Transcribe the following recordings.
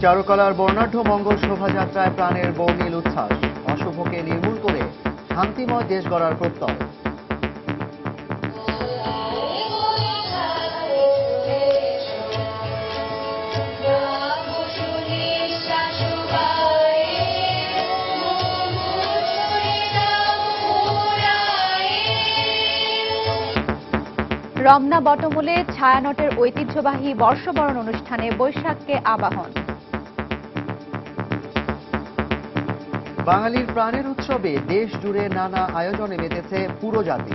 চারুকলার বর্ণাঢ্য মঙ্গল শোভাযাত্রায় প্রাণের বর্ণিল উচ্ছ্বাস, অশুভকে নির্মূল করে শান্তিময় দেশ গড়ার প্রত্যয়। রমনা বটমূলে ছায়ানটের ঐতিহ্যবাহী বর্ষবরণ অনুষ্ঠানে বৈশাখকে আবাহন। বাঙালির প্রাণের উৎসবে দেশ জুড়ে নানা আয়োজনে মেতেছে পুরো জাতি।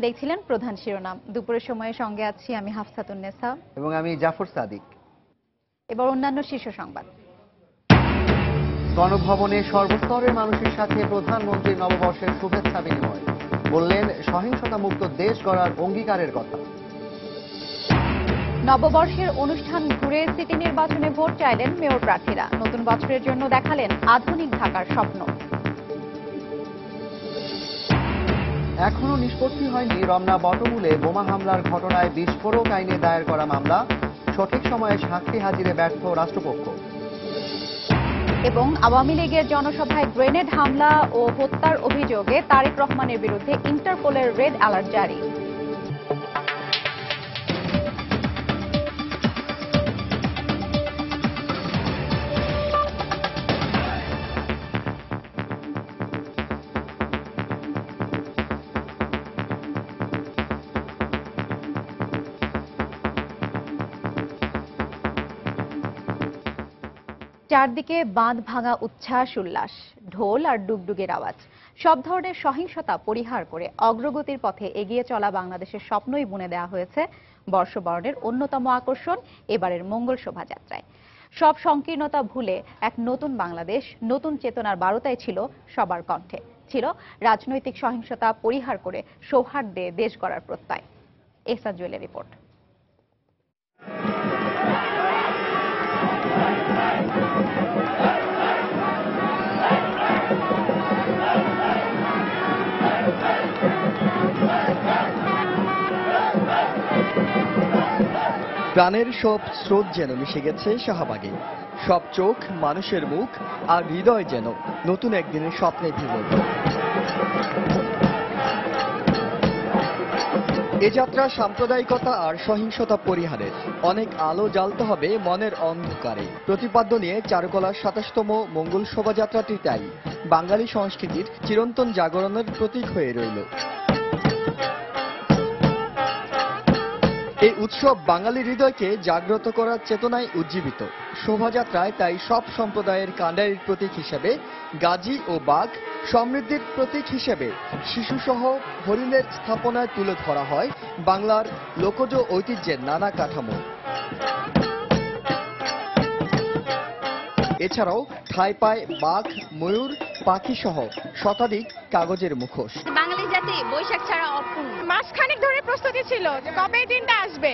দেখছিলেন প্রধান শিরোনাম। দুপুরের সময়ে সঙ্গে আছি আমি হাফসাতুন্নেসা এবং আমি জাফর সাদিক। এবার অন্যান্য শীর্ষ সংবাদ। গণভবনে সর্বস্তরের মানুষের সাথে প্রধানমন্ত্রী নববর্ষের শুভেচ্ছা বিনিময়, বললেন সহিংসতা মুক্ত দেশ গড়ার অঙ্গীকারের কথা। নববর্ষের অনুষ্ঠান ঘুরে সিটি নির্বাচনে ভোট চাইলেন মেয়র প্রার্থীরা। নতুন বছরের জন্য দেখালেন আধুনিক ঢাকার স্বপ্ন। এখনো নিষ্পত্তি হয়নি রমনা বটমূলে বোমা হামলার ঘটনায় বিস্ফোরক আইনে দায়ের করা মামলা, সঠিক সময়ে সাক্ষী হাজিরে ব্যর্থ রাষ্ট্রপক্ষ। এবং আওয়ামী লীগের জনসভায় গ্রেনেড হামলা ও হত্যার অভিযোগে তারেক রহমানের বিরুদ্ধে ইন্টারপোলের রেড অ্যালার্ট জারি। চারদিকে বাঁধ ভাঙা উচ্ছ্বাস উল্লাস, ঢোল আর ডুগডুগের আওয়াজ। সব ধরনের সহিংসতা পরিহার করে অগ্রগতির পথে এগিয়ে চলা বাংলাদেশের স্বপ্নই বুনে দেওয়া হয়েছে বর্ষবরণের অন্যতম আকর্ষণ এবারের মঙ্গল শোভাযাত্রায়। সব সংকীর্ণতা ভুলে এক নতুন বাংলাদেশ, নতুন চেতনার বার্তাই ছিল সবার কণ্ঠে, ছিল রাজনৈতিক সহিংসতা পরিহার করে সৌহার্দ্যে দেশ গড়ার প্রত্যয়। এহসান জুয়েলের রিপোর্ট। প্রাণের সব স্রোত যেন মিশে গেছে শাহবাগে। সব চোখ, মানুষের মুখ আর হৃদয় যেন নতুন একদিনের স্বপ্নে ভিড়ল। এ যাত্রা সাম্প্রদায়িকতা আর সহিংসতা পরিহারের। অনেক আলো জ্বালতে হবে মনের অন্ধকারে প্রতিপাদ্য নিয়ে চারুকলার ২৭তম মঙ্গল শোভাযাত্রাটি তাই বাঙালি সংস্কৃতির চিরন্তন জাগরণের প্রতীক হয়ে রইল। এই উৎসব বাঙালি হৃদয়কে জাগ্রত করার চেতনায় উজ্জীবিত। শোভাযাত্রায় তাই সব সম্প্রদায়ের কাণ্ডারির প্রতীক হিসেবে গাজী ও বাঘ, সমৃদ্ধির প্রতীক হিসেবে শিশুসহ হরিণের স্থাপনায় তুলে ধরা হয় বাংলার লোকজ ঐতিহ্যের নানা কাঠামো। এছাড়াও ঠাঁই পায় বাঘ, ময়ূর, পাখি সহ শতাধিক কাগজের মুখোশ। বাঙালি জাতি বৈশাখ ছাড়া অপূর্ণ। মাসখানেক ধরে প্রস্তুতি ছিল যে কবে এই দিনটা আসবে।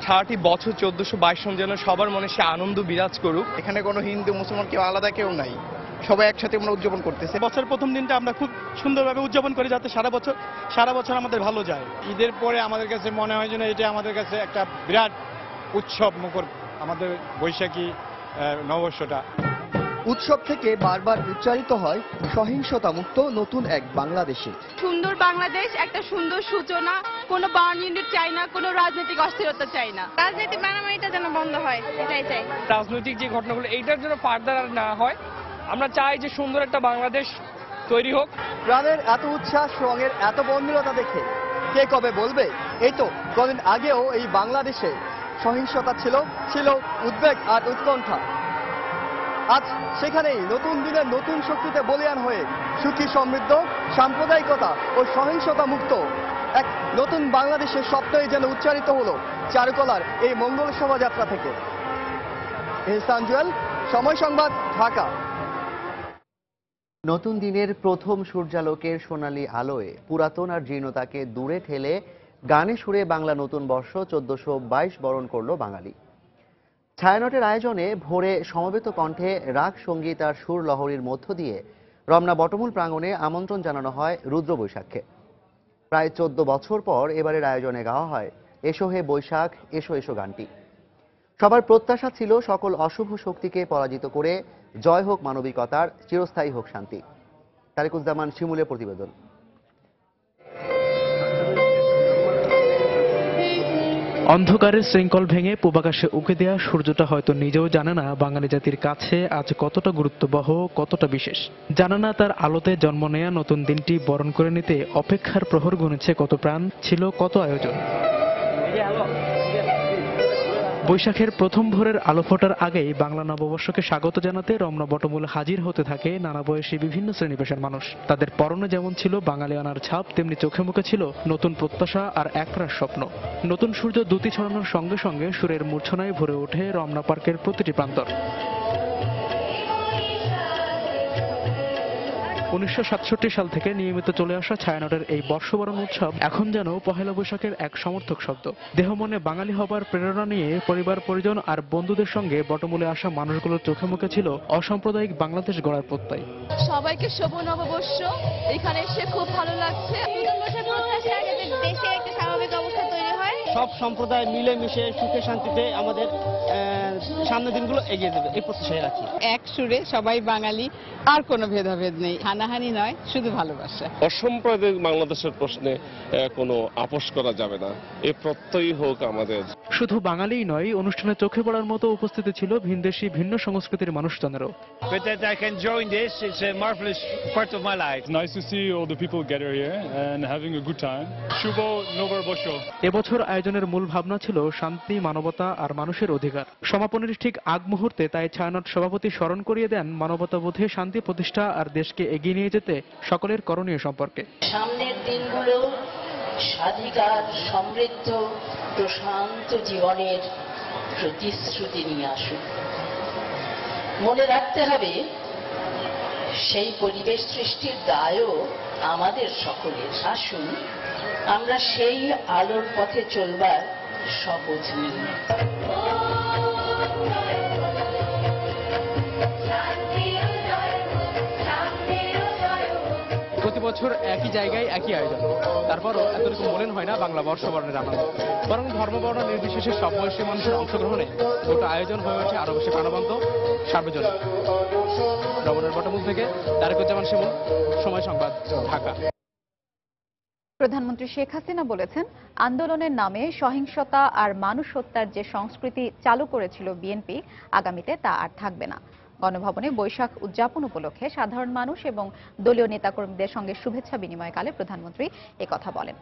সারাটি বছর 1422 সন যেন সবার মনে সে আনন্দ বিরাজ করুক। এখানে কোনো হিন্দু মুসলমান কেউ আলাদা কেউ নাই, সবাই একসাথে আমরা উদযাপন করতেছে। বছর প্রথম দিনটা আমরা খুব সুন্দরভাবে উদযাপন করি যাতে সারা বছর আমাদের ভালো যায়। ঈদের পরে আমাদের কাছে মনে হয় যেন এটা আমাদের কাছে একটা বিরাট উৎসব মুখর আমাদের বৈশাখী নববর্ষটা। উৎসব থেকে বারবার উচ্চারিত হয় সহিংসতা মুক্ত নতুন এক বাংলাদেশে। সুন্দর বাংলাদেশ, একটা সুন্দর সূচনা। কোনো বার্ন ইউনিট চাই না, কোনো রাজনৈতিক অস্থিরতা চাই না। রাজনৈতিক মারামারিটা যেন বন্ধ হয়, এটাই চাই। রাজনৈতিক যে ঘটনাগুলো এইটার জন্য ফার্দার আর না হয়, আমরা চাই যে সুন্দর একটা বাংলাদেশ তৈরি হোক। প্রাণের এত উচ্ছ্বাস, রঙের এত বন্ধুরতা দেখে কে কবে বলবে এই তো কদিন আগেও এই বাংলাদেশে সহিংসতা ছিল উদ্বেগ আর উৎকণ্ঠা। আজ সেখানেই নতুন দিনের নতুন শক্তিতে বলীয়ান হয়ে সুখী, সমৃদ্ধ, সাম্প্রদায়িকতা ও সহিংসতা মুক্ত এক নতুন বাংলাদেশের স্বপ্নই যেন উচ্চারিত হলো চারুকলার এই মঙ্গল শোভাযাত্রা থেকে। এহসান জুয়েল, সময় সংবাদ, ঢাকা। নতুন দিনের প্রথম সূর্যালোকের সোনালী আলোয় পুরাতন আর জীর্ণতাকে দূরে ঠেলে গানে সুরে বাংলা নতুন বর্ষ 1422 বরণ করল বাঙালি। ছায়ানটের আয়োজনে ভোরে সমবেত কণ্ঠে রাগ সঙ্গীত আর সুর লহরীর মধ্য দিয়ে রমনা বটমূল প্রাঙ্গণে আমন্ত্রণ জানানো হয় রুদ্র বৈশাখকে। প্রায় 14 বছর পর এবারের আয়োজনে গাওয়া হয় এসো হে বৈশাখ এসো এসো গানটি। সবার প্রত্যাশা ছিল সকল অশুভ শক্তিকে পরাজিত করে জয় হোক মানবিকতার, চিরস্থায়ী হোক শান্তি। তারিকুজ্জামান শিমুলের প্রতিবেদন। অন্ধকারের শৃঙ্খল ভেঙে পূবাকাশে উঁকে দেয়া সূর্যটা হয়তো নিজেও জানে না বাঙালি জাতির কাছে আজ কতটা গুরুত্ববহ, কতটা বিশেষ। জানে না তার আলোতে জন্ম নেয়া নতুন দিনটি বরণ করে নিতে অপেক্ষার প্রহর গুনেছে কত প্রাণ, ছিল কত আয়োজন। বৈশাখের প্রথম ভোরের আলো ফোটার আগেই বাংলা নববর্ষকে স্বাগত জানাতে রমনা বটমূলে হাজির হতে থাকে নানা বয়সী বিভিন্ন শ্রেণী পেশার মানুষ। তাদের পরনে যেমন ছিল বাঙালিয়ানার ছাপ, তেমনি চোখে মুখে ছিল নতুন প্রত্যাশা আর একরাশ স্বপ্ন। নতুন সূর্য দ্যুতি ছড়ানোর সঙ্গে সঙ্গে সুরের মূর্ছনায় ভরে ওঠে রমনা পার্কের প্রতিটি প্রান্তর। 1967 সাল থেকে নিয়মিত চলে আসা ছায়ানটের এই বর্ষবরণ উৎসব এখন যেন পহেলা বৈশাখের এক সমর্থক শব্দ। দেহ মনে বাঙালি হবার প্রেরণা নিয়ে পরিবার পরিজন আর বন্ধুদের সঙ্গে বটমূলে আসা মানুষগুলোর চোখে মুখে ছিল অসাম্প্রদায়িক বাংলাদেশ গড়ার প্রত্যয়। সবাইকে শুভ নববর্ষ, এখানে এসে খুব ভালো লাগছে। নতুন বছর প্রত্যাশা যাতে দেশে একটা স্বাভাবিক অবস্থা তৈরি হয়, সব সম্প্রদায় মিলেমিশে সুখে শান্তিতে আমাদের সামনের দিনগুলো এগিয়ে দেবে, এই প্রত্যাশায় রাখি। এক সুরে সবাই বাঙালি, আর কোনো ভেদাভেদ নেই, হানাহানি নয়, শুধু ভালোবাসা। অসাম্প্রদায়িক বাংলাদেশের প্রশ্নে কোনো আপোষ করা যাবে না, এ প্রত্যয়ই হোক আমাদের। শুধু বাঙালিই নয়, অনুষ্ঠানে চোখে পড়ার মতো উপস্থিতি ছিল ভিনদেশি ভিন্ন সংস্কৃতির মানুষজনেরও। But that I can join this, it's a marvelous part of my life. Nice to see all the people gather here and having a good time. Shubo Novarbosho. এবছর আয়োজনের মূল ভাবনা ছিল শান্তি, মানবতা আর মানুষের অধিকার। সমাপনের ঠিক আগ মুহূর্তে তাই ছায়ানট সভাপতি স্মরণ করিয়ে দেন মানবতাবোধে শান্তি প্রতিষ্ঠা আর দেশকে এগিয়ে নিয়ে যেতে সকলের করণীয় সম্পর্কে। সামনের দিনগুলো স্বাধিকার, সমৃদ্ধ, প্রশান্ত জীবনের প্রতিশ্রুতি নিয়ে আসুক। মনে রাখতে হবে সেই পরিবেশ সৃষ্টির দায়ও আমাদের সকলের। আসুন আমরা সেই আলোর পথে চলবার শপথ নিই। প্রতি বছর একই জায়গায় একই আয়োজন, তারপরও এতটুকু মনে হয় না বাংলা বর্ষবরণের আনন্দ। বরং ধর্মবর্ণ নির্বিশেষে সব বয়সী মানুষের অংশগ্রহণে গোটা আয়োজন হয়ে ওঠে আরো বেশি প্রাণবন্ত, সার্বজনীন। রমনার বটমূল থেকে তারিকুজ্জামান শিমুল, সময় সংবাদ, ঢাকা। প্রধানমন্ত্রী শেখ হাসিনা বলেছেন, আন্দোলনের নামে সহিংসতা আর মানুষ হত্যার যে সংস্কৃতি চালু করেছিল বিএনপি, আগামীতে তা আর থাকবে না। গণভবনে বৈশাখ উদযাপন উপলক্ষে সাধারণ মানুষ এবং দলীয় নেতাকর্মীদের সঙ্গে শুভেচ্ছা বিনিময়কালে প্রধানমন্ত্রী একথা বলেন।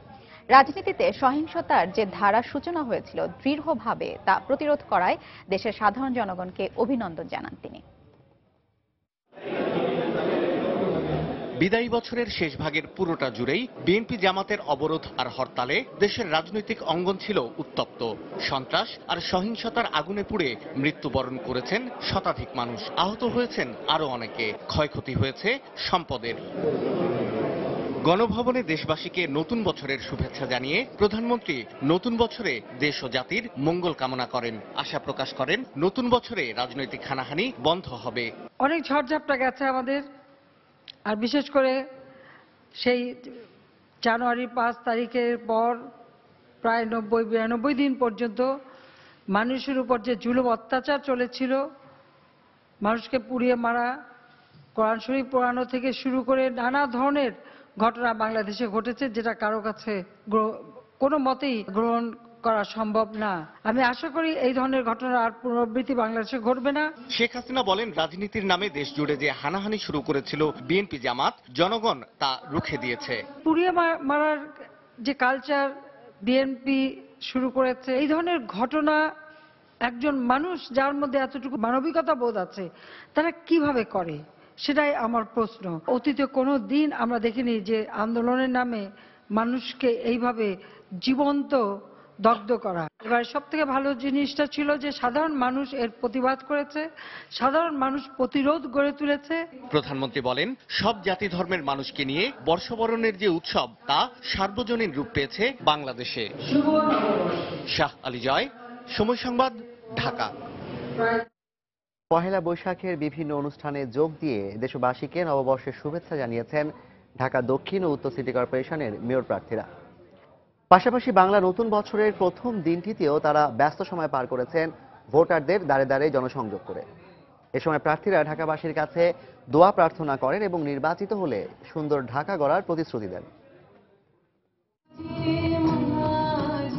রাজনীতিতে সহিংসতার যে ধারা সূচনা হয়েছিল, দৃঢ়ভাবে তা প্রতিরোধ করায় দেশের সাধারণ জনগণকে অভিনন্দন জানান তিনি। বিদায়ী বছরের শেষ ভাগের পুরোটা জুড়েই বিএনপি জামাতের অবরোধ আর হরতালে দেশের রাজনৈতিক অঙ্গন ছিল উত্তপ্ত। সন্ত্রাস আর সহিংসতার আগুনে পুড়ে মৃত্যুবরণ করেছেন শতাধিক মানুষ, আহত হয়েছেন আরো অনেকে, ক্ষয়ক্ষতি হয়েছে সম্পদের। গণভবনে দেশবাসীকে নতুন বছরের শুভেচ্ছা জানিয়ে প্রধানমন্ত্রী নতুন বছরে দেশ ও জাতির মঙ্গল কামনা করেন। আশা প্রকাশ করেন নতুন বছরে রাজনৈতিক হানাহানি বন্ধ হবে। অনেক ঝড়ঝাপটা গেছে আমাদের, আর বিশেষ করে সেই জানুয়ারির 5 তারিখের পর প্রায় 90-92 দিন পর্যন্ত মানুষের উপর যে জুলুম অত্যাচার চলেছিল, মানুষকে পুড়িয়ে মারা, কোরআন শরীফ পোড়ানো থেকে শুরু করে নানা ধরনের ঘটনা বাংলাদেশে ঘটেছে, যেটা কারো কাছে কোনো মতেই গ্রহণ করা সম্ভব না। আমি আশা করি এই ধরনের ঘটনার আর পুনরাবৃত্তি বাংলাদেশে ঘটবে না। শেখ হাসিনা বলেন, রাজনীতির নামে দেশ জুড়ে যে হানাহানি শুরু করেছিল বিএনপি জামাত, জনগণ তা রুখে দিয়েছে। পুড়িয়ে মারার যে কালচার বিএনপি শুরু করেছে, এই ধরনের ঘটনা একজন মানুষ যার মধ্যে এতটুকু মানবিকতা বোধ আছে, তারা কিভাবে করে, সেটাই আমার প্রশ্ন। অতীতে কোনো দিন আমরা দেখিনি যে আন্দোলনের নামে মানুষকে এইভাবে জীবন্ত দগ্ধ করা। এবার সব থেকে ভালো জিনিসটা ছিল যে সাধারণ মানুষ এর প্রতিবাদ করেছে, সাধারণ মানুষ প্রতিরোধ গড়ে তুলেছে। প্রধানমন্ত্রী বলেন, সব জাতি ধর্মের মানুষকে নিয়ে বর্ষবরণের যে উৎসব তা সার্বজনীন রূপ পেয়েছে বাংলাদেশে। শাহ আলী জয়, সময় সংবাদ, ঢাকা। পহেলা বৈশাখের বিভিন্ন অনুষ্ঠানে যোগ দিয়ে দেশবাসীকে নববর্ষের শুভেচ্ছা জানিয়েছেন ঢাকা দক্ষিণ ও উত্তর সিটি কর্পোরেশনের মেয়র প্রার্থীরা। পাশাপাশি বাংলা নতুন বছরের প্রথম দিনটিতেও তারা ব্যস্ত সময় পার করেছেন ভোটারদের দ্বারে দ্বারে জনসংযোগ করে। এ সময় প্রার্থীরা ঢাকাবাসীর কাছে দোয়া প্রার্থনা করেন এবং নির্বাচিত হলে সুন্দর ঢাকা গড়ার প্রতিশ্রুতি দেন।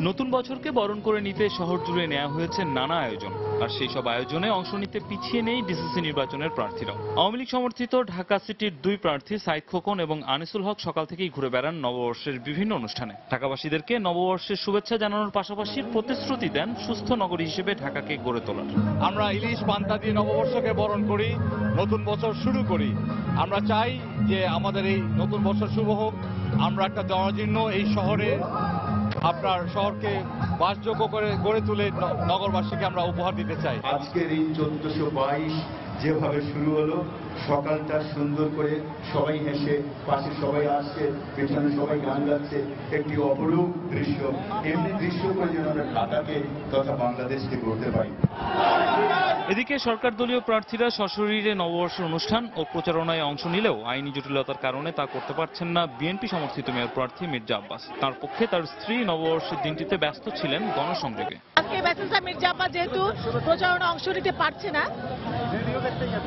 নতুন বছরকে বরণ করে নিতে শহর জুড়ে নেওয়া হয়েছে নানা আয়োজন, আর সেই সব আয়োজনে অংশ নিতে পিছিয়ে নেই ডিসিসি নির্বাচনের প্রার্থীরাও। আওয়ামী লীগ সমর্থিত ঢাকা সিটির দুই প্রার্থী সাইদ খোকন এবং আনিসুল হক সকাল থেকেই ঘুরে বেড়ান নববর্ষের বিভিন্ন অনুষ্ঠানে। ঢাকাবাসীদেরকে নববর্ষের শুভেচ্ছা জানানোর পাশাপাশি প্রতিশ্রুতি দেন সুস্থ নগরী হিসেবে ঢাকাকে গড়ে তোলার। আমরা ইলিশ পান্তা দিয়ে নববর্ষকে বরণ করি, নতুন বছর শুরু করি। আমরা চাই যে আমাদের এই নতুন বছর শুভ হোক। আমরা একটা জরাজীর্ণ এই শহরে আপনার শহরকে বাসযোগ্য করে গড়ে তুলে নগরবাসীকে আমরা উপহার দিতে চাই। আজকের এই 1422 যেভাবে শুরু হলো, সকালটা সুন্দর করে সবাই হেসে, পাশে সবাই আসছে, পেছনে সবাই গান গাচ্ছে, একটি অপরূপ দৃশ্য। এমনি দৃশ্য করে যেন আমরা ঢাকাকে তথা বাংলাদেশকে গড়তে পারি। এদিকে সরকার দলীয় প্রার্থীরা সশরীরে নববর্ষের অনুষ্ঠান ও প্রচারণায় অংশ নিলেও আইনি জটিলতার কারণে তা করতে পারছেন না বিএনপি সমর্থিত মেয়র প্রার্থী মির্জা আব্বাস। তার পক্ষে তার স্ত্রী নববর্ষের দিনটিতে ব্যস্ত ছিলেন গণসংযোগে। আজকে ব্যাচেলর মির্জা আব্বাস যেহেতু প্রচারণা অংশ নিতে পারছে না,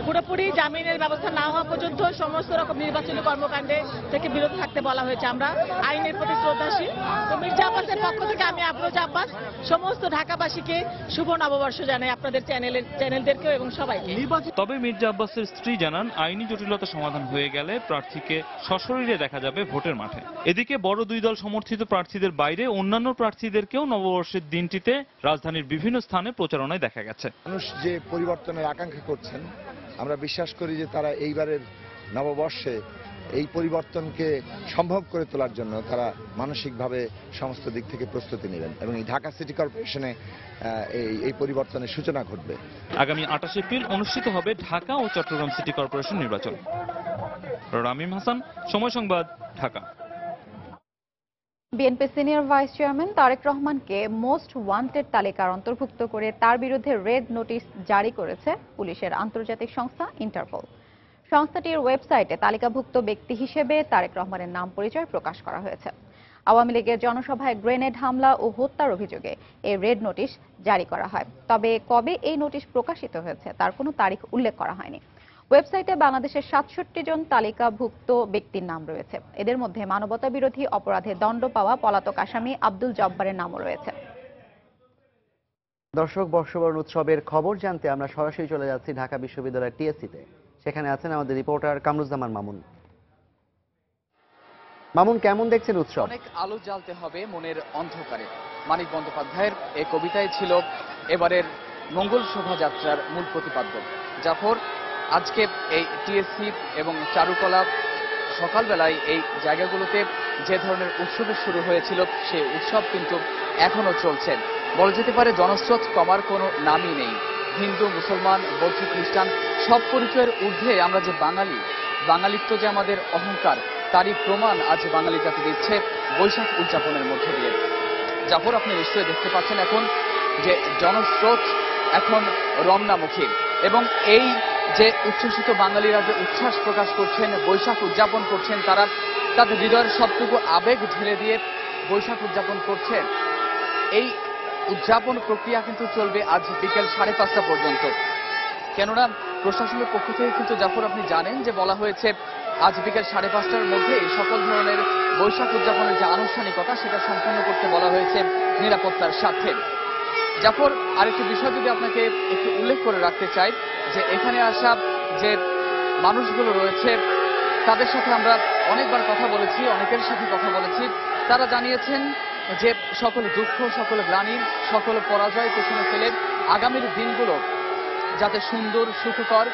পুরোপুরি জামিনের ব্যবস্থা না হওয়া পর্যন্ত সমস্ত রকম নির্বাচনী কর্মকাণ্ডে থেকে বিরত থাকতে বলা হয়েছে। আমরা আইনের প্রতি শ্রদ্ধাশীল। তো মির্জা আব্বাসের পক্ষ থেকে আমি আফরোজা আব্বাস সমস্ত ঢাকাবাসীকে শুভ নববর্ষ জানাই, আপনাদের চ্যানেলদেরকেও এবং সবাইকে। তবে মির্জা আব্বাসের স্ত্রী জানান, আইনি জটিলতা সমাধান হয়ে গেলে প্রার্থীকে সশরীরে দেখা যাবে ভোটের মাঠে। এদিকে বড় দুই দল সমর্থিত প্রার্থীদের বাইরে অন্যান্য প্রার্থীদেরকেও নববর্ষের দিনটিতে রাজধানীর বিভিন্ন স্থানে প্রচারণায় দেখা গেছে। মানুষ যে পরিবর্তনের আকাঙ্ক্ষা করছেন, আমরা বিশ্বাস করি যে তারা এইবারের নববর্ষে এই পরিবর্তনকে সম্ভব করে তোলার জন্য তারা মানসিকভাবে সমস্ত দিক থেকে প্রস্তুতি নেবেন এবং এই ঢাকা সিটি কর্পোরেশনে এই পরিবর্তনের সূচনা ঘটবে। আগামী 28 এপ্রিল অনুষ্ঠিত হবে ঢাকা ও চট্টগ্রাম সিটি কর্পোরেশন নির্বাচন। Ramim Hasan, Somoy Sangbad, Dhaka. BNP senior vice chairman Tarique রহমানকে মোস্ট ওয়ান্টেড তালিকার অন্তর্ভুক্ত করে তার বিরুদ্ধে রেড নোটিশ জারি করেছে পুলিশের আন্তর্জাতিক সংস্থা ইন্টারপোল। সংস্থাটির ওয়েবসাইটে তালিকাভুক্ত ব্যক্তি হিসেবে তারেক রহমানের নাম পরিচয় প্রকাশ করা হয়েছে। আওয়ামী লীগের জনসভায় গ্রেনেড হামলা ও হত্যার অভিযোগে এই রেড নোটিশ জারি করা হয়। তবে কবে এই নোটিশ প্রকাশিত হয়েছে তার কোনো তারিখ উল্লেখ করা হয়নি। ওয়েবসাইটে বাংলাদেশের 67 জন তালিকাভুক্ত ব্যক্তির নাম রয়েছে। এদের মধ্যে মানবতা বিরোধী অপরাধে দণ্ড পাওয়া পলাতক আসামি আব্দুল জব্বারের নামও রয়েছে। দর্শক, বর্ষবরণ উৎসবের খবর জানতে আমরা সরাসরি চলে যাচ্ছি ঢাকা বিশ্ববিদ্যালয়ের টিএসসিতে। সেখানে আছেন আমাদের রিপোর্টার কামরুজ্জামান মামুন। মামুন, কেমন দেখছেন উৎসব? অনেক আলো জ্বালতে হবে মনের অন্ধকারে, মানিক বন্দ্যোপাধ্যায়ের এই কবিতায় ছিল এবারের মঙ্গল শোভাযাত্রার মূল প্রতিপাদ্য। জাফর, আজকে এই টিএসসি এবং চারুকলা সকালবেলায় এই জায়গাগুলোতে যে ধরনের উৎসবের শুরু হয়েছিল সেই উৎসব কিন্তু এখনো চলছে। বলা যেতে পারে জনস্রোত কমার কোনো নামই নেই। হিন্দু, মুসলমান, বৌদ্ধ, খ্রিস্টান সব পরিচয়ের ঊর্ধ্বে আমরা যে বাঙালি, বাঙালিত্ব যে আমাদের অহংকার, তারই প্রমাণ আজ বাঙালি জাতি দিচ্ছে বৈশাখ উদযাপনের মধ্য দিয়ে। জাফর, আপনি নিশ্চয়ই দেখতে পাচ্ছেন এখন যে জনস্রোত এখন রমনামুখী এবং এই যে উচ্ছ্বসিত বাঙালিরা যে উচ্ছ্বাস প্রকাশ করছেন, বৈশাখ উদযাপন করছেন, তারা তাদের হৃদয়ের সবটুকু আবেগ ঢেলে দিয়ে বৈশাখ উদযাপন করছেন। এই উদযাপন প্রক্রিয়া কিন্তু চলবে আজ বিকেল 5:30 পর্যন্ত। কেননা প্রশাসনের পক্ষ থেকে কিন্তু জাফর আপনি জানেন যে বলা হয়েছে আজ বিকেল 5:30টার মধ্যে সকল ধরনের বৈশাখ উদযাপনের যে আনুষ্ঠানিকতা সেটা সম্পন্ন করতে বলা হয়েছে নিরাপত্তার সাথে। জাফর, আরেকটি বিষয় যদি আপনাকে একটু উল্লেখ করে রাখতে চাই যে এখানে আসা যে মানুষগুলো রয়েছে তাদের সাথে আমরা অনেকবার কথা বলেছি, অনেকের সাথে কথা বলেছি। তারা জানিয়েছেন যে সকল দুঃখ, সকল গ্লানি, সকল পরাজয় পেছনে ফেলে আগামীর দিনগুলো যাতে সুন্দর, সুখকর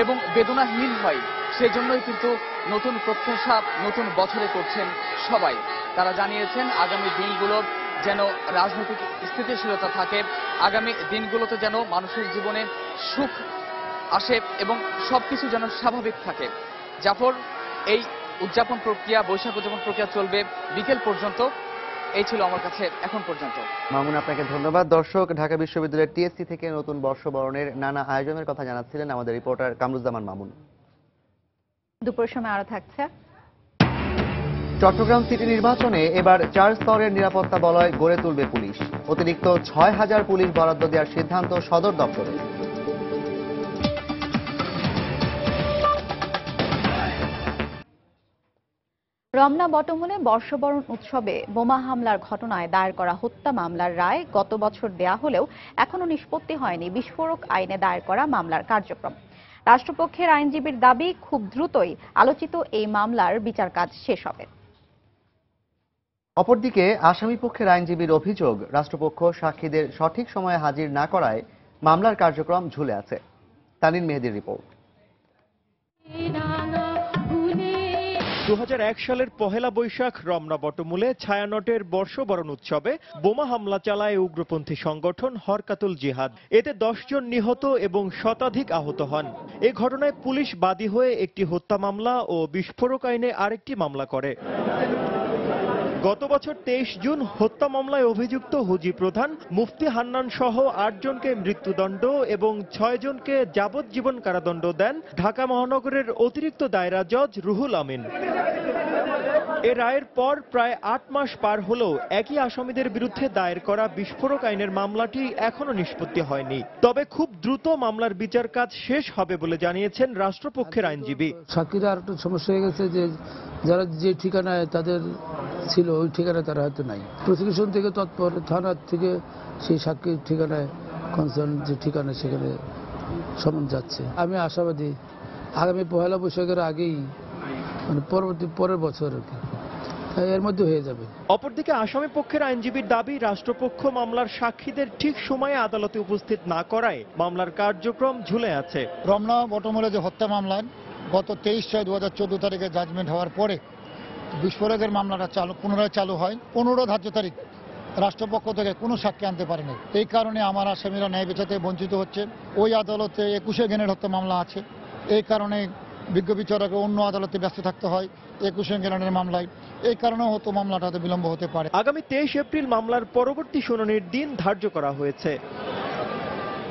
এবং বেদনাহীন হয় সেজন্যই কিন্তু নতুন প্রত্যাশা নতুন বছরে করছেন সবাই। তারা জানিয়েছেন আগামী দিনগুলো যেন রাজনৈতিক স্থিতিশীলতা থাকে, আগামী দিনগুলোতে যেন মানুষের জীবনে সুখ আসে এবং সবকিছু যেন স্বাভাবিক থাকে। জাফর, এই উদযাপন প্রক্রিয়া, বৈশাখ উদযাপন প্রক্রিয়া চলবে বিকেল পর্যন্ত। এই ছিল আমার কাছে এখন পর্যন্ত। মামুন, আপনাকে ধন্যবাদ। দর্শক, ঢাকা বিশ্ববিদ্যালয়ের টিএসসি থেকে নতুন বর্ষবরণের নানা আয়োজনের কথা জানাচ্ছিলেন আমাদের রিপোর্টার কামরুজ্জামান মামুন। দুপুরের সময় আরো থাকছে। চট্টগ্রাম সিটি নির্বাচনে এবার 4 স্তরের নিরাপত্তা বলয় গড়ে তুলবে পুলিশ। অতিরিক্ত 6000 পুলিশ বরাদ্দ দেওয়ার সিদ্ধান্ত সদর দপ্তরে। রমনা বটমূলে বর্ষবরণ উৎসবে বোমা হামলার ঘটনায় দায়ের করা হত্যা মামলার রায় গত বছর দেয়া হলেও এখনো নিষ্পত্তি হয়নি বিস্ফোরক আইনে দায়ের করা মামলার কার্যক্রম। রাষ্ট্রপক্ষের আইনজীবীর দাবি, খুব দ্রুতই আলোচিত এই মামলার বিচার কাজ শেষ হবে। অপরদিকে আসামিপক্ষের আইনজীবীর অভিযোগ, রাষ্ট্রপক্ষ সাক্ষীদের সঠিক সময়ে হাজির না করায় মামলার কার্যক্রম ঝুলে আছে। তানিন মেহেদির রিপোর্ট। 2001 সালের পহেলা বৈশাখ রমনা বটমূলে ছায়ানটের বর্ষবরণ উৎসবে বোমা হামলা চালায় উগ্রপন্থী সংগঠন হরকাতুল জিহাদ। এতে 10 জন নিহত এবং শতাধিক আহত হন। এ ঘটনায় পুলিশ বাদী হয়ে একটি হত্যা মামলা ও বিস্ফোরক আইনে আরেকটি মামলা করে। গত বছর 23 জুন হত্যা মামলায় অভিযুক্ত হুজি প্রধান, মুফতি হান্নান সহ 8 জনকে মৃত্যুদণ্ড এবং 6 জনকে যাবজ্জীবন কারাদণ্ড দেন ঢাকা মহানগরের অতিরিক্ত দায়রা জজ রুহুল আমিন। এ রায়ের পর প্রায় 8 মাস পার হলেও একই আসামিদের বিরুদ্ধে দায়ের করা বিস্ফোরক আইনের মামলাটি এখনো নিষ্পত্তি হয়নি। তবে খুব দ্রুত মামলার বিচার কাজ শেষ হবে বলে জানিয়েছেন রাষ্ট্রপক্ষের আইনজীবী। সাক্ষীরা আর একটা সমস্যা হয়ে গেছে যে যারা যে ঠিকানায় তাদের ছিল ওই ঠিকানায় তারা হয়তো নাই। প্রসিকিউশন থেকে তৎপর থানার থেকে সেই সাক্ষীর ঠিকানায় কনসার্ন যে ঠিকানা সেখানে সমন যাচ্ছে। আমি আশাবাদী আগামী পহেলা বৈশাখের আগেই, মানে পরের বছর এর মধ্যে হয়ে যাবে। অপরদিকে আসামি পক্ষের আইনজীবীর দাবি, রাষ্ট্রপক্ষ মামলার সাক্ষীদের ঠিক সময়ে আদালতে উপস্থিত না করায় মামলার কার্যক্রম ঝুলে আছে। রমনা বটমূলে যে হত্যা মামলায় গত 23/6/2014 তারিখে জাজমেন্ট হওয়ার পরে বিস্ফোরকের মামলাটা পুনরায় চালু হয়। 15 ধার্য তারিখ রাষ্ট্রপক্ষ থেকে কোনো সাক্ষী আনতে পারেনি। এই কারণে আমার আসামিরা ন্যায় বিচার থেকে বঞ্চিত হচ্ছে। ওই আদালতে 21 গ্রেনেড হত্যা মামলা আছে। এই কারণে বিজ্ঞ বিচারকে অন্য আদালতে ব্যস্ত থাকতে হয় 21 গ্রেনেডের মামলায়। এই কারণেও হয়তো মামলাটাতে বিলম্ব হতে পারে। আগামী 23 এপ্রিল মামলার পরবর্তী শুনানির দিন ধার্য করা হয়েছে।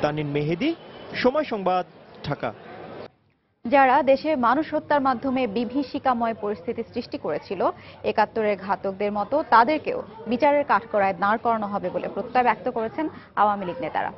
তানিন মেহেদি, সময় সংবাদ, ঢাকা। যারা দেশে মানুষ হত্যার মাধ্যমে বিভীষিকাময় পরিস্থিতি সৃষ্টি করেছিল, 71-এর ঘাতকদের মতো তাদেরকেও বিচারের কাঠগড়ায় দাঁড় করানো হবে বলে প্রত্যয় ব্যক্ত করেছেন আওয়ামী লীগ নেতারা।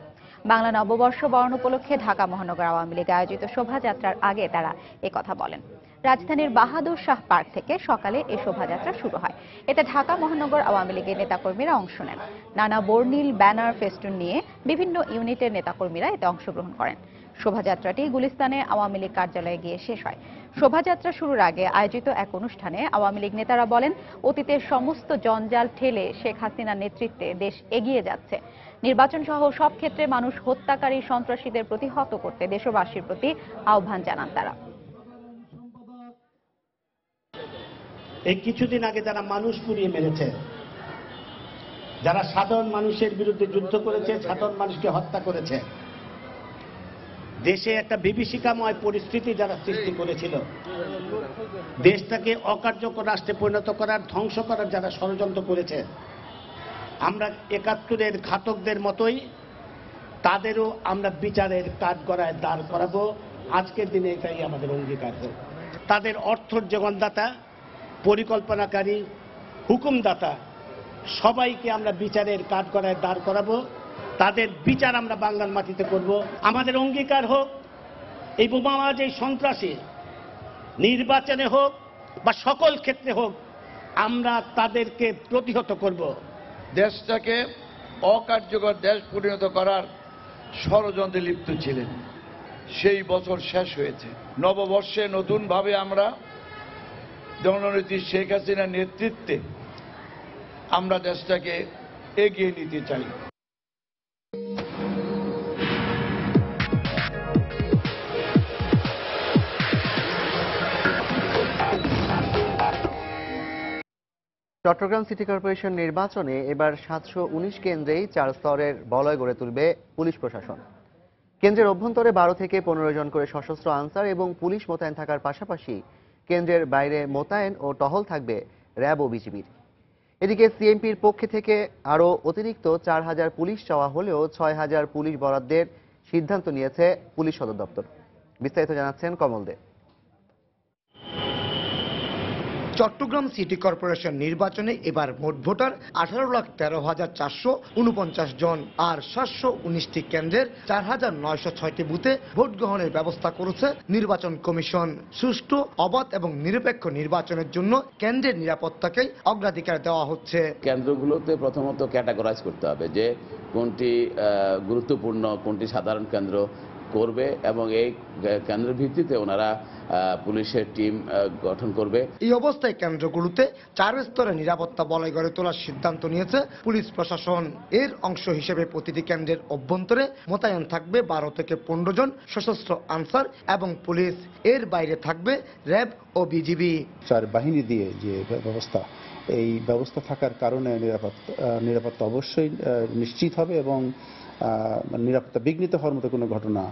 বাংলা নববর্ষ বরণ উপলক্ষে ঢাকা মহানগর আওয়ামী লীগ আয়োজিত শোভাযাত্রার আগে তারা একথা বলেন। রাজধানীর বাহাদুর শাহ পার্ক থেকে সকালে এই শোভাযাত্রা শুরু হয়। এতে ঢাকা মহানগর আওয়ামী লীগের নেতাকর্মীরা অংশ নেন। নানা বর্ণিল ব্যানার, ফেস্টুন নিয়ে বিভিন্ন ইউনিটের নেতাকর্মীরা এতে অংশগ্রহণ করেন। শোভাযাত্রাটি গুলিস্তানে আওয়ামী লীগ কার্যালয়ে গিয়ে শেষ হয়। শোভাযাত্রা শুরুর আগে আয়োজিত এক অনুষ্ঠানে আওয়ামী লীগ নেতারা বলেন, অতীতের সমস্ত জঞ্জাল ঠেলে শেখ হাসিনার নেতৃত্বে দেশ এগিয়ে যাচ্ছে। নির্বাচন সহ সব ক্ষেত্রে মানুষ হত্যাকারী সন্ত্রাসীদের প্রতিহত করতে দেশবাসীর প্রতি আহ্বান জানান তারা। এই কিছুদিন আগে যারা মানুষ পুড়িয়ে মেরেছে, যারা সাধারণ মানুষের বিরুদ্ধে যুদ্ধ করেছে, সাধারণ মানুষকে হত্যা করেছে, দেশে একটা বিভীষিকাময় পরিস্থিতি যারা সৃষ্টি করেছিল, দেশটাকে অকার্যকর রাষ্ট্রে পরিণত করার, ধ্বংস করার যারা ষড়যন্ত্র করেছে, আমরা 71-এর ঘাতকদের মতোই তাদেরও আমরা বিচারের কাঠগড়ায় দাঁড় করাবো। আজকের দিনে এটাই আমাদের অঙ্গীকার হোক। তাদের অর্থর যোগানদাতা, পরিকল্পনাকারী, হুকুমদাতা সবাইকে আমরা বিচারের কাঠগড়ায় দাঁড় করাবো। তাদের বিচার আমরা বাংলার মাটিতে করব। আমাদের অঙ্গীকার হোক, এই বোমাবাজ, এই সন্ত্রাসী নির্বাচনে হোক বা সকল ক্ষেত্রে হোক, আমরা তাদেরকে প্রতিহত করব। দেশটাকে অকার্যকর দেশ পরিণত করার ষড়যন্ত্রে লিপ্ত ছিলেন, সেই বছর শেষ হয়েছে। নববর্ষে নতুনভাবে আমরা জননেত্রী শেখ হাসিনার নেতৃত্বে আমরা দেশটাকে এগিয়ে নিতে চাই। চট্টগ্রাম সিটি কর্পোরেশন নির্বাচনে এবার 719 কেন্দ্রেই 4 স্তরের বলয় গড়ে তুলবে পুলিশ প্রশাসন। কেন্দ্রের অভ্যন্তরে 12 থেকে 15 জন করে সশস্ত্র আনসার এবং পুলিশ মোতায়েন থাকার পাশাপাশি কেন্দ্রের বাইরে মোতায়েন ও টহল থাকবে র্যাব ও বিজিবির। এদিকে সিএমপির পক্ষ থেকে আরও অতিরিক্ত 4000 পুলিশ চাওয়া হলেও 6000 পুলিশ বরাদ্দের সিদ্ধান্ত নিয়েছে পুলিশ সদর দপ্তর। বিস্তারিত জানাচ্ছেন কমল দে। চট্টগ্রাম সিটি কর্পোরেশন নির্বাচনে এবার মোট ভোটার 18,13,449 জন, আর 719টি কেন্দ্রের 4,906টি বুথে ভোট গ্রহণের ব্যবস্থা করেছে নির্বাচন কমিশন। সুষ্ঠু, অবাধ এবং নিরপেক্ষ নির্বাচনের জন্য কেন্দ্রের নিরাপত্তাকেই অগ্রাধিকার দেওয়া হচ্ছে। কেন্দ্রগুলোতে প্রথমত ক্যাটাগরাইজ করতে হবে যে কোনটি গুরুত্বপূর্ণ, কোনটি সাধারণ কেন্দ্র করবে, এবং এই কেন্দ্রের ভিত্তিতে ওনারা পুলিশের টিম গঠন করবে। এই অবস্থায় কেন্দ্রগুলোতে 4 স্তরে নিরাপত্তা বলয় গড়ে তোলার সিদ্ধান্ত নিয়েছে পুলিশ প্রশাসন। এর অংশ হিসেবে প্রতিটি কেন্দ্রের অভ্যন্তরে মোতায়েন থাকবে 12 থেকে 15 জন সশস্ত্র আনসার এবং পুলিশ। এর বাইরে থাকবে র্যাব ও বিজিবি। 4 বাহিনী দিয়ে যে ব্যবস্থা, এই ব্যবস্থা থাকার কারণে নিরাপত্তা অবশ্যই নিশ্চিত হবে এবং নিরাপত্তা বিঘ্নিত হওয়ার মতো কোনো ঘটনা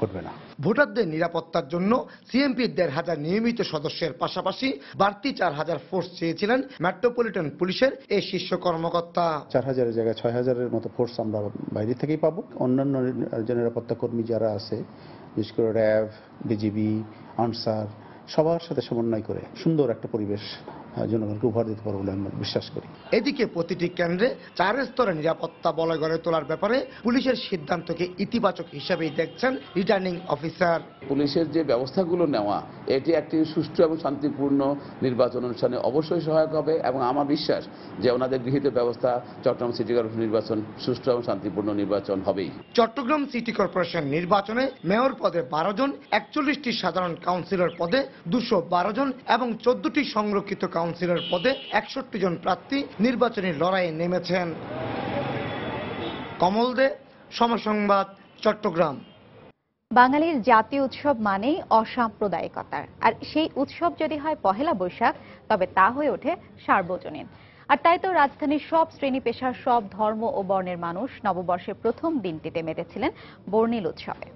ঘটবে না। ভোটারদের নিরাপত্তার জন্য সিএমপি 1,500 নিয়মিত সদস্যের পাশাপাশি বাড়তি 4000 ফোর্স চেয়েছিলেন মেট্রোপলিটন পুলিশের এই শীর্ষ কর্মকর্তা। 4000-এর জায়গায় 6000-এর মতো ফোর্স আমরা বাইরে থেকেই পাবো। অন্যান্য নিরাপত্তা কর্মী যারা আছে, বিশেষ করে র্যাব, বিজিবি, আনসার, সবার সাথে সমন্বয় করে সুন্দর একটা পরিবেশ জনগণকে উপহার দিতে পারবো বলে আমরা বিশ্বাস করি। এদিকে প্রতিটি কেন্দ্রে 4 স্তরে নিরাপত্তা বলয় গড়ে তোলার ব্যাপারে পুলিশের সিদ্ধান্তকে ইতিবাচক হিসেবেই দেখছেন রিটার্নিং অফিসার। পুলিশের যে ব্যবস্থাগুলো নেওয়া, এটি একটি সুষ্ঠু এবং শান্তিপূর্ণ নির্বাচন অনুষ্ঠানে অবশ্যই সহায়ক হবে, এবং আমার বিশ্বাস যে ওনাদের গৃহীত ব্যবস্থা চট্টগ্রাম সিটি কর্পোরেশন নির্বাচন সুষ্ঠু এবং শান্তিপূর্ণ নির্বাচন হবেই। চট্টগ্রাম সিটি কর্পোরেশন নির্বাচনে মেয়র পদে 12 জন, 41টি সাধারণ কাউন্সিলর পদে 212 জন এবং 14টি সংরক্ষিত কাউন্সিলর পদে 61 জন প্রার্থী নির্বাচনী লড়াইয়ে নেমেছেন। কমল দে, সময় সংবাদ, চট্টগ্রাম। বাঙালির জাতীয় উৎসব মানেই অসাম্প্রদায়িকতার, আর সেই উৎসব যদি হয় পহেলা বৈশাখ, তবে তা হয়ে ওঠে সার্বজনীন। আর তাই তো রাজধানীর সব শ্রেণী পেশার, সব ধর্ম ও বর্ণের মানুষ নববর্ষের প্রথম দিনটিতে মেতেছিলেন বর্ণিল উৎসবে।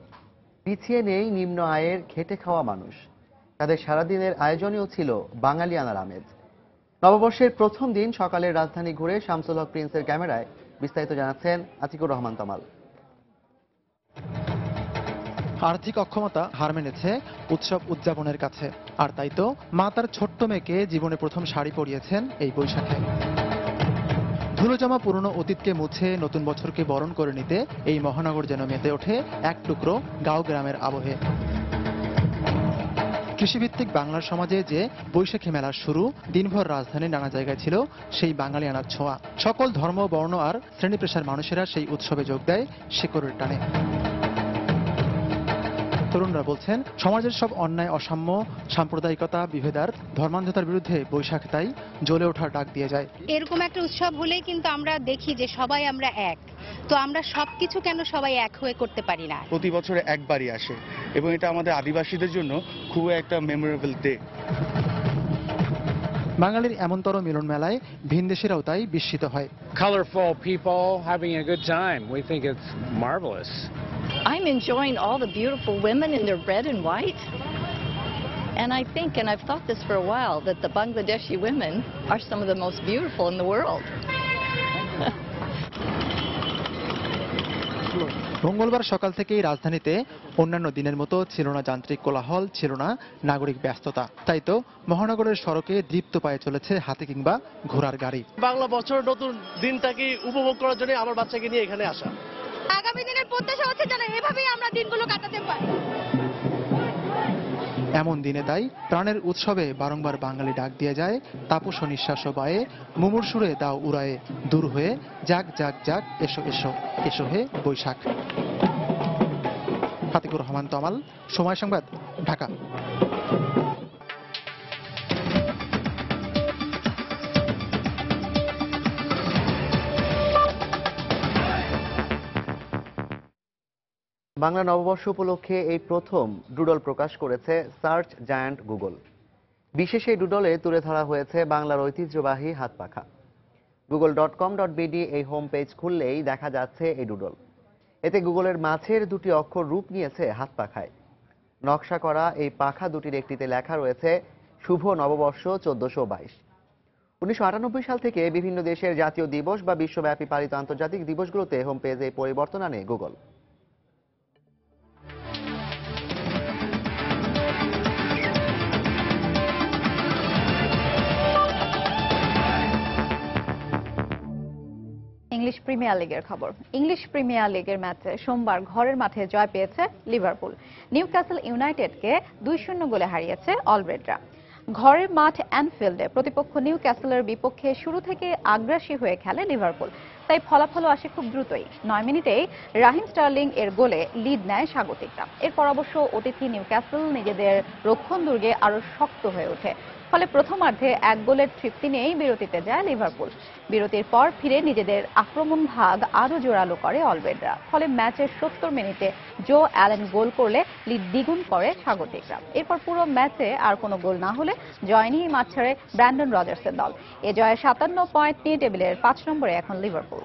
পিছিয়ে নেই নিম্ন আয়ের খেটে খাওয়া মানুষ, তাদের সারাদিনের আয়োজনেও ছিল বাঙালিয়ানার আমেজ। নববর্ষের প্রথম দিন সকালের রাজধানী ঘুরে শামসুল হক প্রিন্সের ক্যামেরায় বিস্তারিত জানাচ্ছেন আতিকুর রহমান তমাল। আর্থিক অক্ষমতা হার মেনেছে উৎসব উদযাপনের কাছে, আর তাই তো মা তার ছোট্ট মেয়েকে জীবনে প্রথম শাড়ি পরিয়েছেন এই বৈশাখে। ধুলোজমা পুরনো অতীতকে মুছে নতুন বছরকে বরণ করে নিতে এই মহানগর যেন মেতে ওঠে এক টুকরো গাঁও গ্রামের আবহে। কৃষিভিত্তিক বাংলার সমাজে যে বৈশাখী মেলার শুরু, দিনভর রাজধানীর নানা জায়গায় ছিল সেই বাঙালিয়ানার ছোঁয়া। সকল ধর্ম, বর্ণ আর শ্রেণী পেশার মানুষেরা সেই উৎসবে যোগ দেয় শিকড়ের টানে। তরুণরা বলছেন, সমাজের সব অন্যায়, অসাম্য, সাম্প্রদায়িকতা, বিভেদার, ধর্মান্ধতার বিরুদ্ধে বৈশাখ তাই জ্বলে ওঠার ডাক দিয়ে যায়। এরকম একটা উৎসব হলেই কিন্তু আমরা দেখি যে সবাই আমরা এক, তো আমরা সবকিছু কেন সবাই এক হয়ে করতে পারি না? প্রতি বছরে একবারই আসে এবং এটা আমাদের আদিবাসীদের জন্য খুব একটা মেমোরেবল ডে। বাঙালির এমনতর মিলন মেলায় ভিনদেশীরাও তাই বিস্মিত হয়। Colorful people having a good time. We think it's marvelous. I'm enjoying all the beautiful women in their red and white. And I think, and I've thought this for a while, that the Bangladeshi women are some of the most beautiful in the world. মঙ্গলবার সকাল থেকেই রাজধানীতে অন্যান্য দিনের মতো ছিল না যান্ত্রিক কোলাহল, ছিল না নাগরিক ব্যস্ততা। তাই তো মহানগরের সড়কে দীপ্ত পায়ে চলেছে হাতি কিংবা ঘোড়ার গাড়ি। বাংলা বছর নতুন দিনটাকে উপভোগ করার জন্য আমার বাচ্চাকে নিয়ে এখানে আসা। আগামী দিনের প্রত্যাশা হচ্ছে যেন এভাবেই আমরা দিনগুলো কাটাতে পারি। এমন দিনে তাই প্রাণের উৎসবে বারংবার বাঙালি ডাক দিয়ে যায়, তাপস নিঃশ্বাস বায়ে, মুমুর সুরে দাও উড়ায়ে, দূর হয়ে যাক যাক যাক, এসো এসো, এসো হে বৈশাখ। আতিকুর রহমান তমাল, সময় সংবাদ, ঢাকা। বাংলা নববর্ষ উপলক্ষে এই প্রথম ডুডল প্রকাশ করেছে সার্চ জায়ান্ট গুগল। বিশেষ এই ডুডলে তুলে ধরা হয়েছে বাংলার ঐতিহ্যবাহী হাতপাখা। google.com.bd এই হোম পেজ খুললেই দেখা যাচ্ছে এই ডুডল। এতে গুগলের মাছের দুটি অক্ষর রূপ নিয়েছে হাতপাখায়। নকশা করা এই পাখা দুটির একটিতে লেখা রয়েছে শুভ নববর্ষ 1422। 1998 সাল থেকে বিভিন্ন দেশের জাতীয় দিবস বা বিশ্বব্যাপী পালিত আন্তর্জাতিক দিবসগুলোতে হোম পেজে এই পরিবর্তন আনে গুগল। ইংলিশ প্রিমিয়ার লিগের খবর। ইংলিশ প্রিমিয়ার লিগের ম্যাচে সোমবার ঘরের মাঠে জয় পেয়েছে লিভারপুল। নিউক্যাসল ইউনাইটেডকে 2-0 গোলে হারিয়েছে অলরেডরা। ঘরের মাঠ অ্যানফিল্ডে প্রতিপক্ষ নিউক্যাসলের বিপক্ষে শুরু থেকে আগ্রাসী হয়ে খেলে লিভারপুল, তাই ফলাফলও আসে খুব দ্রুতই। 9 মিনিটেই রাহিম স্টার্লিং এর গোলে লিড নেয় স্বাগতিকরা। এরপর অবশ্য অতিথি নিউক্যাসল নিজেদের রক্ষণ দুর্গে আরো শক্ত হয়ে ওঠে। ফলে প্রথমার্ধে 1 গোলের তৃপ্তি নিয়েই বিরতিতে যায় লিভারপুল। বিরতির পর ফিরে নিজেদের আক্রমণ ভাগ আরো জোরালো করে অলরেডরা। ফলে ম্যাচের 70 মিনিটে জো অ্যালেন গোল করলে লিড দ্বিগুণ করে স্বাগতিকরা। এরপর পুরো ম্যাচে আর কোনো গোল না হলে জয় নিয়ে মাঠ ছাড়ে ব্র্যান্ডন রজার্সের দল। এ জয়ে 57 পয়েন্ট নিয়ে টেবিলের 5 নম্বরে এখন লিভারপুল।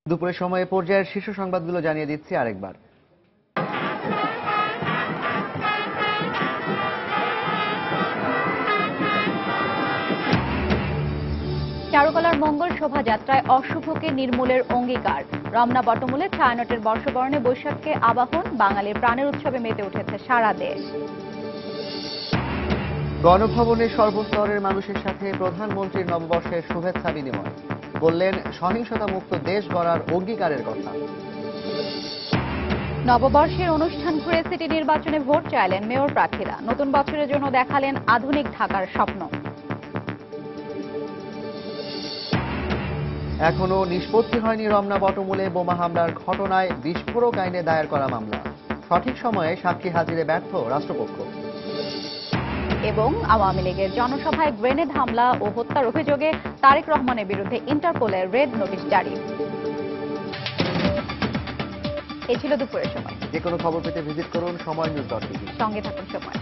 দুপুরের সময় পর্যায়ের শীর্ষ সংবাদগুলো জানিয়ে দিচ্ছি আরেকবার। চারুকলার মঙ্গল শোভাযাত্রায় অশুভকে নির্মূলের অঙ্গীকার। রমনা বটমূলে ছায়ানটের বর্ষবরণে বৈশাখকে আবাহন। বাঙালির প্রাণের উৎসবে মেতে উঠেছে সারা দেশ। গণভবনে সর্বস্তরের মানুষের সাথে প্রধানমন্ত্রীর নববর্ষের শুভেচ্ছা বিনিময় বললেন সহিংসতা মুক্ত দেশ গড়ার অঙ্গীকারের কথা। নববর্ষের অনুষ্ঠান ঘুরে সিটি নির্বাচনে ভোট চাইলেন মেয়র প্রার্থীরা। নতুন বছরের জন্য দেখালেন আধুনিক ঢাকার স্বপ্ন। এখনো নিষ্পত্তি হয়নি রমনা বটমূলে বোমা হামলার ঘটনায় বিস্ফোরক আইনে দায়ের করা মামলা। সঠিক সময়ে সাক্ষী হাজিরে ব্যর্থ রাষ্ট্রপক্ষ। এবং আওয়ামী লীগের জনসভায় গ্রেনেড হামলা ও হত্যার অভিযোগে তারেক রহমানের বিরুদ্ধে ইন্টারপোলের রেড নোটিশ জারি। এই ছিল দুপুরের সময়। যে কোনো খবর পেতে ভিজিট করুন সময় নিউজ.tv। সঙ্গে থাকুন সময়।